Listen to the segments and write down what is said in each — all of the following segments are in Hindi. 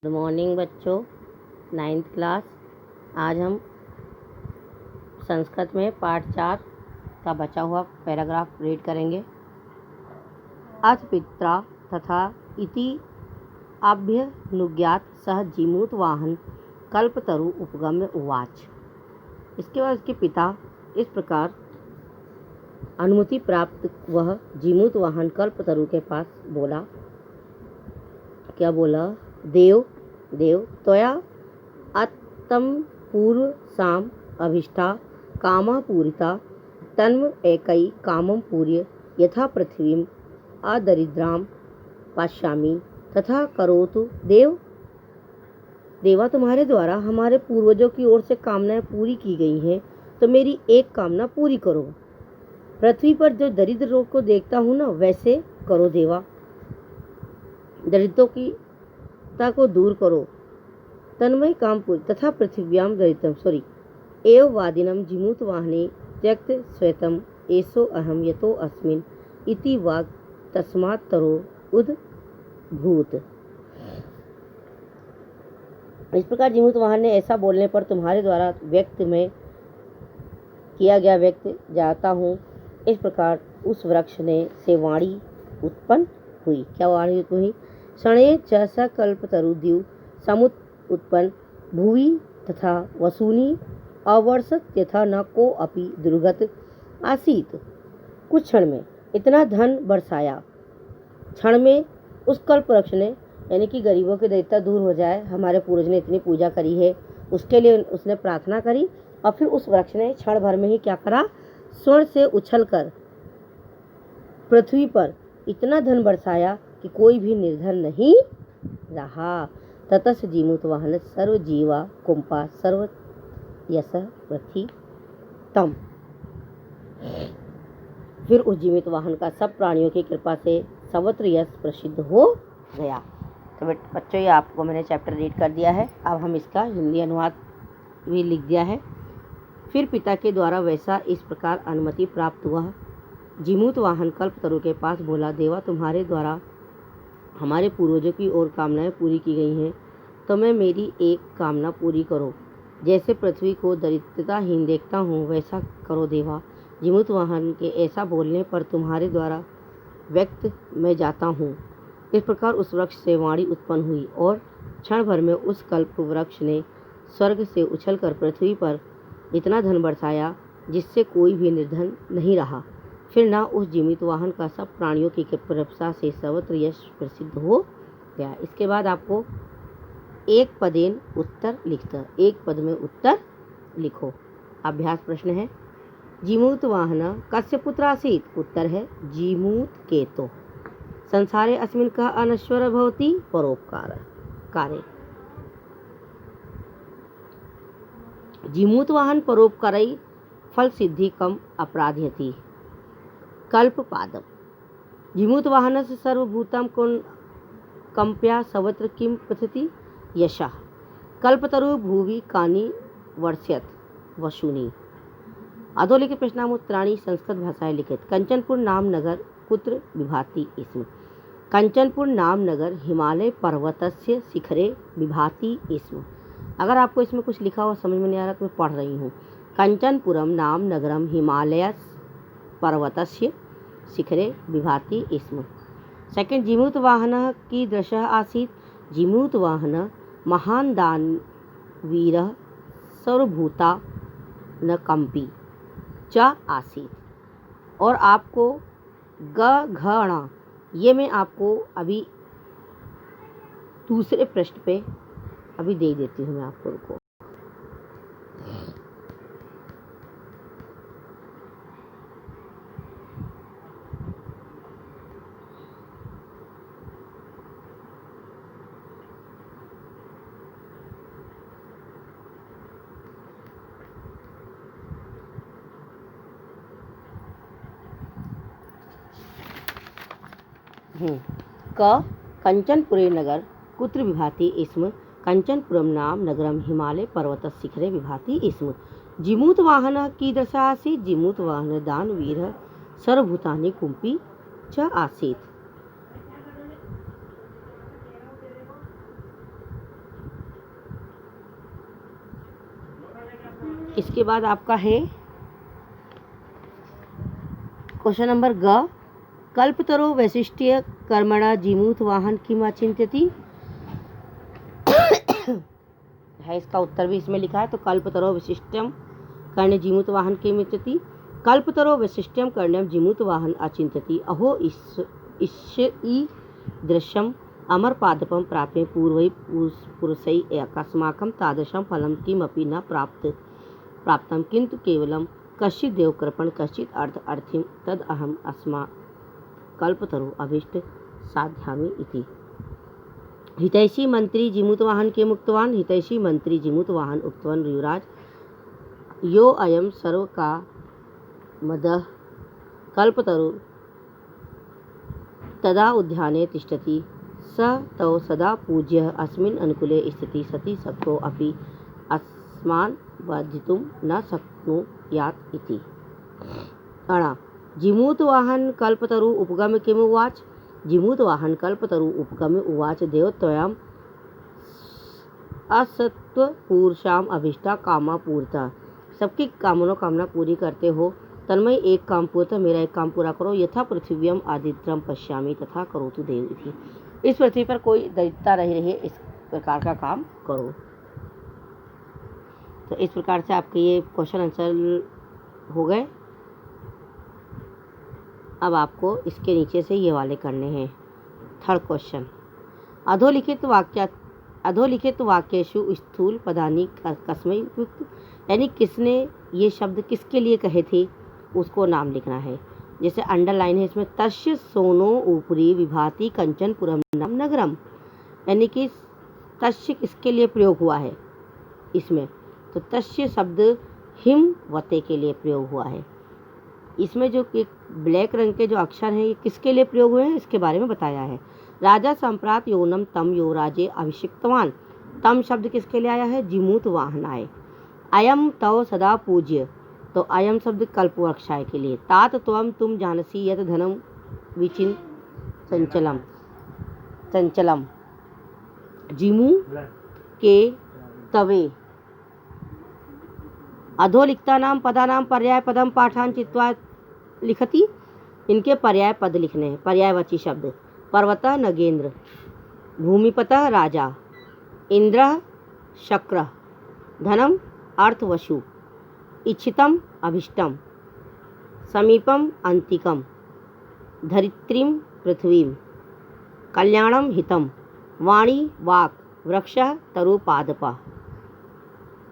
गुड मॉर्निंग बच्चों, 9th क्लास। आज हम संस्कृत में पाठ 4 का बचा हुआ पैराग्राफ रीड करेंगे। अथ पित्रा तथा इति आभ्यनुज्ञात सह जीमूत वाहन कल्पतरु उपगम्य उवाच। इसके बाद उसके पिता इस प्रकार अनुमति प्राप्त वह जीमूत वाहन कल्पतरु के पास बोला। क्या बोला? देव त्वया अत्तम पूर्व साम अभिष्टा कामा पूरिता तन्म एकई कामम पूर्य यथा पृथ्वीम अदरिद्राम पाश्यामि तथा करोतु। देवा, तुम्हारे द्वारा हमारे पूर्वजों की ओर से कामनाएं पूरी की गई हैं, तो मेरी एक कामना पूरी करो। पृथ्वी पर जो दरिद्र लोग को देखता हूँ ना, वैसे करो देवा। दरिद्रों की को दूर करो। तन्मय कामपुर तथा पृथिव्याम दरिद्रम एव वादिनम जीमूत वाहने त्यक्त स्वैतम एसो अहम यतो अस्मिन इति वाग तस्मात् तरो उद्भूत। इस प्रकार जीमूत वाहन ने ऐसा बोलने पर तुम्हारे द्वारा व्यक्त में किया गया व्यक्त जाता हूँ। इस प्रकार उस वृक्ष ने से वाणी उत्पन्न हुई। क्या वाणी उत्पन्न हुई? क्षणे च सकल्पतरुद्यु समुत उत्पन्न भुवि तथा वसूनि अवर्षत यथा न को अपि दुर्गत आसीत। कुछ क्षण में इतना धन बरसाया। क्षण में उस कल्प वृक्ष ने, यानी कि गरीबों की दैत्यता दूर हो जाए, हमारे पूर्वज ने इतनी पूजा करी है, उसके लिए उसने प्रार्थना करी। और फिर उस वृक्ष ने क्षण भर में ही क्या करा? स्वर्ण से उछलकर पृथ्वी पर इतना धन बरसाया कि कोई भी निर्धन नहीं रहा। ततस जीमूत वाहन सर्व जीवा कुंपा सर्व यश प्रथि तम। फिर उस जीवित वाहन का सब प्राणियों की कृपा से सर्वत्र यश प्रसिद्ध हो गया। तो बच्चों, ये आपको मैंने चैप्टर रीड कर दिया है। अब हम इसका हिंदी अनुवाद भी लिख दिया है। फिर पिता के द्वारा वैसा इस प्रकार अनुमति प्राप्त हुआ। जीमूत वाहन कल्पतरु के पास बोला, देवा, तुम्हारे द्वारा हमारे पूर्वजों की ओर कामनाएं पूरी की गई हैं, तो मैं मेरी एक कामना पूरी करो। जैसे पृथ्वी को दरिद्रताहीन देखता हूँ, वैसा करो देवा। जीमूत वाहन के ऐसा बोलने पर तुम्हारे द्वारा व्यक्त मैं जाता हूँ। इस प्रकार उस वृक्ष से वाणी उत्पन्न हुई और क्षण भर में उस कल्प वृक्ष ने स्वर्ग से उछलकर पृथ्वी पर इतना धन बरसाया जिससे कोई भी निर्धन नहीं रहा। फिर ना उस जीवित वाहन का सब प्राणियों की कृपा से सर्वत्र यश प्रसिद्ध हो गया। इसके बाद आपको एक पदेन उत्तर लिखता, एक पद में उत्तर लिखो। अभ्यास प्रश्न है, जीमूत वाहन कस्य पुत्र आसीत्? उत्तर है जीमूत केतो। संसारे अस्मिन् कः अनश्वर भवति? परोपकार कार्य। जीमूत वाहन परोपकारै फल सिद्धि कम अपराध्यति। कल्प पादम। जीमूत वाहन से सर्वभूतां कंप्या सर्वत्र किम पठति यशः। कल्पतरु भुवि कानि वर्ष्यत वशुनि। अधोलिखित प्रश्नामुत्तराणि संस्कृत भाषाएं लिखित। कंचनपुर नाम नगर कुत्र विभाति स्म? कंचनपुर नाम नगर हिमालय पर्वतस्य शिखरे विभाति स्म। अगर आपको इसमें कुछ लिखा हुआ समझ में नहीं आ रहा तो मैं पढ़ रही हूँ। कंचनपुरम नाम नगरम हिमालय पर्वतस्य शिखरे विभाति स्म। सेकंड, जीमूत वाहन की दृश्य आसीत्। जीमूत वाहन महान दानवीर सर्वभूता न कंपी च आसीत्। और आपको गणा, ये मैं आपको अभी दूसरे पृष्ठ पे अभी दे देती हूँ। मैं आपको रुको। कंचनपुरे नगर कुत्र विभाति स्म? कंचनपुरम नाम नगरम हिमालय पर्वत शिखरे विभाति स्म। जीमूत वाहन कीदृश आसीत्? जीमूत वाहन दानवीर सर्वभूतानि कुंपी च आसीत्। इसके बाद आपका है क्वेश्चन नंबर ग, कल्पतरो वैशिष्ट्य कर्मणा जीमूत वाहन किम अचिंत्यति है। इसका उत्तर भी इसमें लिखा है। तो कल्पतरो विशिष्टम कर्ण जीमूत वाहन किम अचिंत्यति, कल्पतरो वैशिष्ट्यम कर्ण्यम जीमूत वाहन अचिंत्यति, अहो ई दृश्यम अमर पादपम प्राप्य पूर्वै पुरुषै अकस्माकं तादृशं फलं किमपि न प्राप्तं किंतु केवलं कश्चित् देवकृपण कश्चित् अर्थीं तद अहम अस्मा कल्पतरु अभीष्ट साध्यामि इति। हितैषी मंत्री जीमूतवाहन के मुक्तवान, हितैषी मंत्री जीमूतवाहन उक्तवान युवराज यो अयम सर्व का मदः कल्पतरु तदा उद्याने तिष्ठति स तौ सदा पूज्यः अस्मिन् अनुकूले स्थिति सति शक्तो अपि अस्मान् बाधितुं न शक्नुयात् इति। अणा जीमूतवाहन कल्पतरु उपगम्य किमुवाच, जीमूतवाहन कल्पतरु उपगम्य उवाच देवत्वयाम् असत्वपुरुषाम् अभीष्टा कामा पूर्ता, सबकी कामना पूरी करते हो। तन्मय एक काम पूर्ता, मेरा एक काम पूरा करो। यथा पृथिव्यम आदित्यम पश्यामि तथा करोतु देव इति। इस पृथ्वी पर कोई दैत्यता नहीं रही, इस प्रकार का काम करो। तो इस प्रकार से आपके ये क्वेश्चन आंसर हो गए। अब आपको इसके नीचे से ये वाले करने हैं। थर्ड क्वेश्चन, अधोलिखित वाक्येषु स्थूल पदानि कस्मै युक्त, यानी किसने ये शब्द किसके लिए कहे थे उसको नाम लिखना है। जैसे अंडरलाइन है इसमें, तस्य सोनो ऊपरी विभाति कंचन पुरम नाम नगरम, यानी कि तस्य किसके लिए प्रयोग हुआ है इसमें, तो तस्य शब्द हिमवते के लिए प्रयोग हुआ है। इसमें जो एक ब्लैक रंग के जो अक्षर हैं ये किसके लिए प्रयोग हुए हैं इसके बारे में बताया है। राजा संप्रात योनम तम यो राजे अभिषिक्तवान, तम शब्द किसके लिए आया है, जीमूत वाहनाय। अयम तव सदा पूज्य, तो अयम शब्द कल्पवृक्षाय के लिए। तात त्वम तुम जानसी यत धनम विचिन चंचलम जीमू के तवे। अधोलिखता नाम पदा नाम पर्याय पदम पाठान चित्वा लिखती, इनके पर्याय पद लिखने हैं, पर्यायवाची शब्द। पर्वतः नगेंद्र, भूमिपतः राजा, इंद्र शक्र, धनम अर्थवशु, इच्छितम अभिष्टम, समीपम अंतिकम, धरित्रीम पृथ्वीम, कल्याणम हितम, वाणी वाक, वृक्षः तरुपादपा।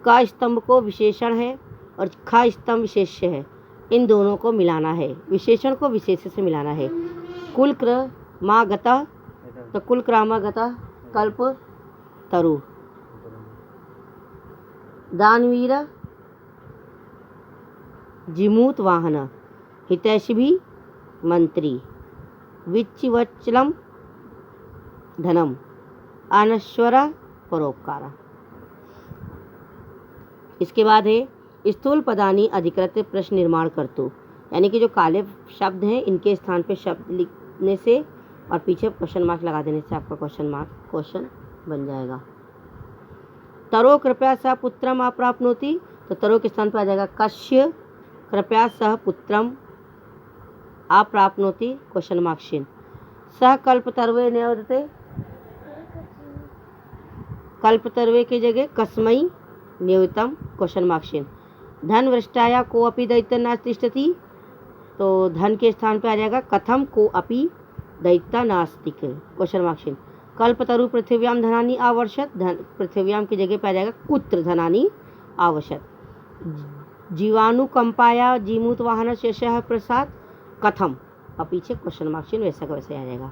का स्तंभ को विशेषण है और खा स्तंभ विशेष्य है, इन दोनों को मिलाना है, विशेषण को विशेष्य से मिलाना है। कुल क्रमागतः, तो कुल क्रमागतः कल्प तरु, दानवीर जीमूत वाहन, हितैषी मंत्री, विच्चिवच्चलम धनम, अनश्वर परोपकार। इसके बाद है स्थूल पदानी अधिकृत प्रश्न निर्माण करतु, यानी कि जो काले शब्द हैं इनके स्थान पे शब्द लिखने से और पीछे क्वेश्चन मार्क लगा देने से आपका क्वेश्चन बन जाएगा। तरो कृपया सह पुत्रम अप्राप्नोति, तो तरो के स्थान पर आ जाएगा कश्य कृपया सह पुत्रम अप्राप्नोति क्वेश्चन मार्क चिन्ह। सह कल्पतर्वे न्योदते, कल्पतर्वे की जगह कस्मै नियतम क्वेश्चन मार्क चिन्ह। धन वृष्टाया को अपि दैत्य न तिष्ठति, तो धन के स्थान पर आ जाएगा कथम को अपि दैत्य नास्ति क्वेश्चन मार्क चिन्ह। कल्पतरु पृथिव्याम धनानि आवर्षत, धन पृथिव्याम की जगह पर आ जाएगा कुत्र धनानि आवश्यक। जीवाणुकंपाया जीमूत वाहन शेषः प्रसाद कथम, और पीछे क्वेश्चन मार्क चिन्ह वैसा का वैसे आ जाएगा।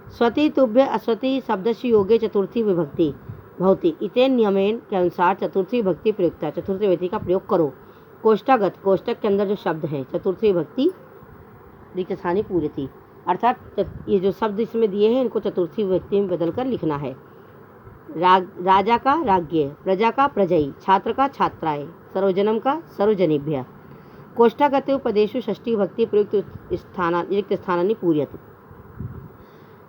स्वति तुभ्य अस्वति शब्दस्य योगे चतुर्थी विभक्ति भवति, इतेन नियमेन के अनुसार चतुर्थी विभक्ति प्रयुक्ता, चतुर्थी विभक्ति का प्रयोग करो। कोष्ठगत, कोष्ठक के अंदर जो शब्द है चतुर्थी विभक्ति रिक्त स्थानी पूर्ति, अर्थात ये जो शब्द इसमें दिए हैं इनको चतुर्थी विभक्ति में बदलकर लिखना है। राजा का राज्ञ, प्रजा का प्रजई, छात्र का छात्राय, सर्वजनम का सर्वजनेभ्य। कोष्ठगत उपदेशु षष्ठी विभक्ति प्रयुक्त रिक्त स्थानानि पूर्यत,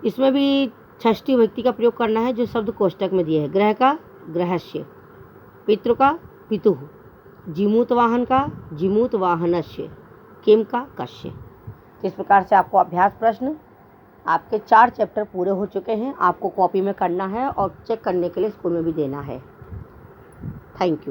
इसमें भी षष्ठी विभक्ति का प्रयोग करना है जो शब्द कोष्ठक में दिए हैं। ग्रह का ग्रहस्य, पितृ का पितुः, जिमूत वाहन का जिमूत वाहनस्य किम का कस्य। इस प्रकार से आपको अभ्यास प्रश्न आपके 4 चैप्टर पूरे हो चुके हैं। आपको कॉपी में करना है और चेक करने के लिए स्कूल में भी देना है। Thank you.